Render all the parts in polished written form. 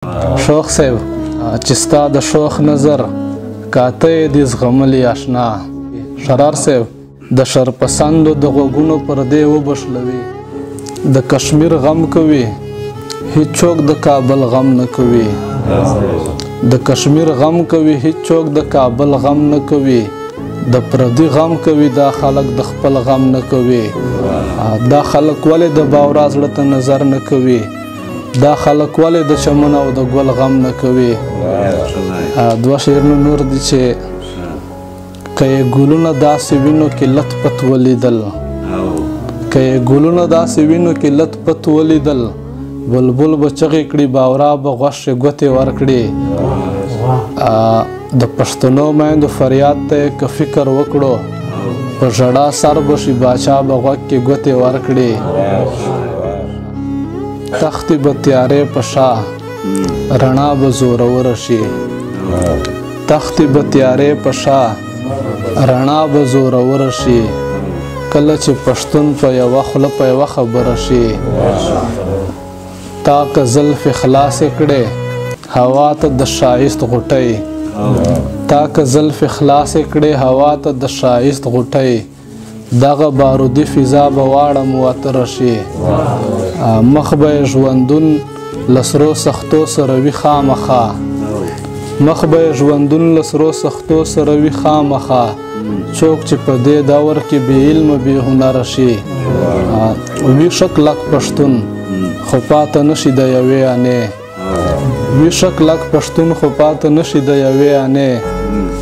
شوخ صاحب چې ستا د شوخ نظر کاته دې زغملی آشنا. شرار صاحب د شرپسندو د غوږونو پردې وبشلوي، د کشمیر غم کوي هیڅوک د کابل غم نه کوي. د کشمیر غم کوي هیڅوک د کابل غم نه کوي. د پردي غم کوي دا خلک د خپل غم نه کوي. دا خلک ولې د باورا زړه ته نظر نه کوي؟ دا خلک ولې د چمن او د ګل غم نه کوي؟ دوه شعرونه نور دي چې که یې ګلونه داسې وینو کې لت پت ولیدل، که یې ګلونه داسې وینو کې لت پت ولیدل، بلبل به چغې کړي باورا به غوښې ګوتې ورکړي. د پښتنو میندو فریاد ته یې که فکر وکړو، په ژړا سر به شي باچا به غوږ کې ګوتې ورکړي. تختې به تیارې په شا رڼا به زوروره شي، تختې به تیارې په شا رڼا به زوروره شي. کله چې پښتون په یوه خوله په یوه خبره شي. تا که زلفې خلاصې کړې هوا ته د ښایست غوټۍ، تا که زلفې خلاصې کړې هوا ته د ښایست غوټۍ، دغه بارودي فضا به واړه مواتره شي. مخ به یې ژوندون له سرو سختو سره وي خامخا، مخ به یې ژوندون له سرو سختو سره وي خامخا. څوک چې په دې دور کې بې علمه بې هنره شي. وي ښه کلک پښتون خو پاته نشي د یوې انې، وي ښه کلک پښتون خو پاته نشي د یوې انې.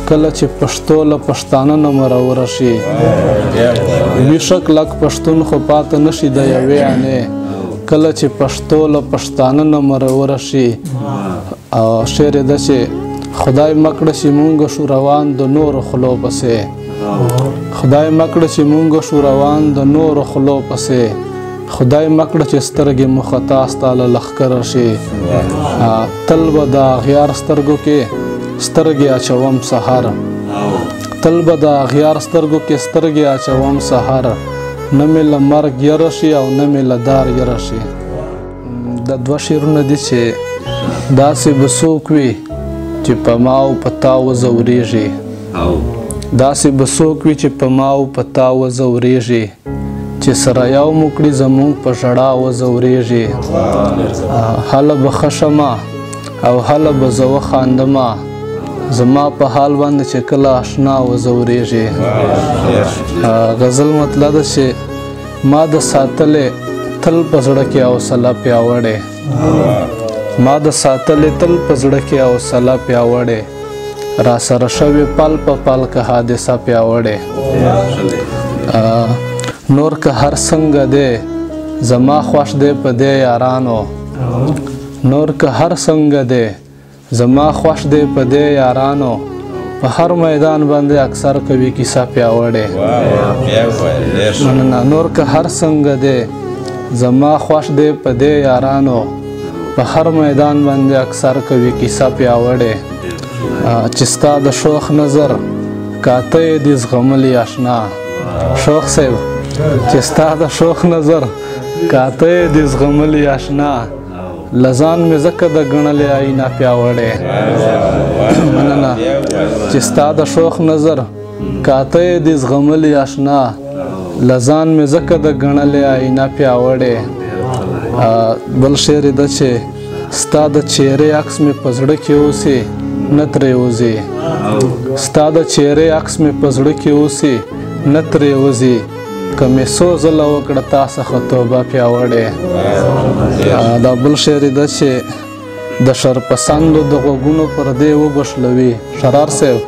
کله چې پښتو له پښتانه نه مروره شي. وي ښه کلک پښتون خو پاته نشي د یوې انې، کله چې پښتو له پښتانه نه مروره شي. او شعر یې ده چې خدای مکړه چې مونږ شو روان د نورو خلو پسې، خدای مکړه چې مونږ شو روان د نورو خلو پسې، خدای مکړه چې سترګې مو خطا ستا له لښکره شي. تل به د اغیار سترګو کې سترګې اچوم سحر، تل به د اغیار سترګو کې سترګې اچوم سحر. نه مې له مرګ یره شي او نه مې له دار یره شي. دا دوه شعرونه دي چې داسې به څوک وي چې په ما او په تا وځورېږي، داسې به څوک وي چې په ما او په تا وځورېږي، چې سره یو مو کړي زمونږ په ژړا وځورېږي. هله به ښه شمه او هله به زه وخاندمه، زما په حال باندې چې کله اشنا وځورېږي. غزل مطلب ده چې ما د ساتلې تل په زړه کې حوصله پیاوړې، ما د ساتلې تل په زړه کې حوصله پیاوړې، را سره شوې پل په پل که حادثه پیاوړې. نور که هر څنګه دی زما خوښ دی په دې یارانو، نور که هر څنګه دی زما خوښ دی په دې یارانو، په هر میدان باندې اکثر کوي کیسه پیاوړې. مننه. نور که هر څنګه دی زما خوښ دی په دې یارانو، په هر میدان باندې اکثر کوي کیسه پیاوړې. چې ستا د شوخ نظر کاته دې زغملی آشنا. شوخ صاحب چې ستا د شوخ نظر کاته دې زغملی آشنا، لزان مې ځکه د ګڼلې آیینه پیاوړې. مننه. چې ستا د شوخ نظر کاته دې زغملی آشنا، لزان مې ځکه د ګڼلې آیینه پیاوړې. بل شعر یې ده چې ستا د چهرې عکس مې په زړه کې اوسي نه ترې وځي، ستا د چهرې عکس مې په زړه کې اوسي نه ترې وځي، که مې څو ځله وکړه تا څخه توبه پیاوړې. دا بل شعر یې ده چې د شرپسندو د غوږونو پردې وبشلوي. شرار صاحب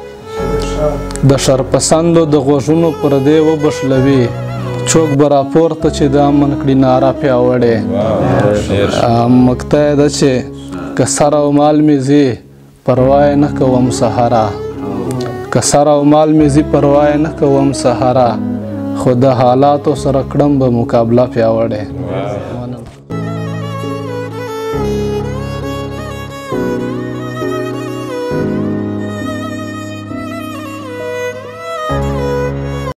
د شرپسندو د غوږونو پردې وبشلوي، څوک به راپورته چې د امن کړي ناره پیاوړې. مقطع یې ده چې که سر او مال مې ځي پروا یې نه کوم سهاره، که سر او مال مې ځي پروا یې نه کوم سهاره، خو د حالاتو سره کړم به مقابله پیاوړې.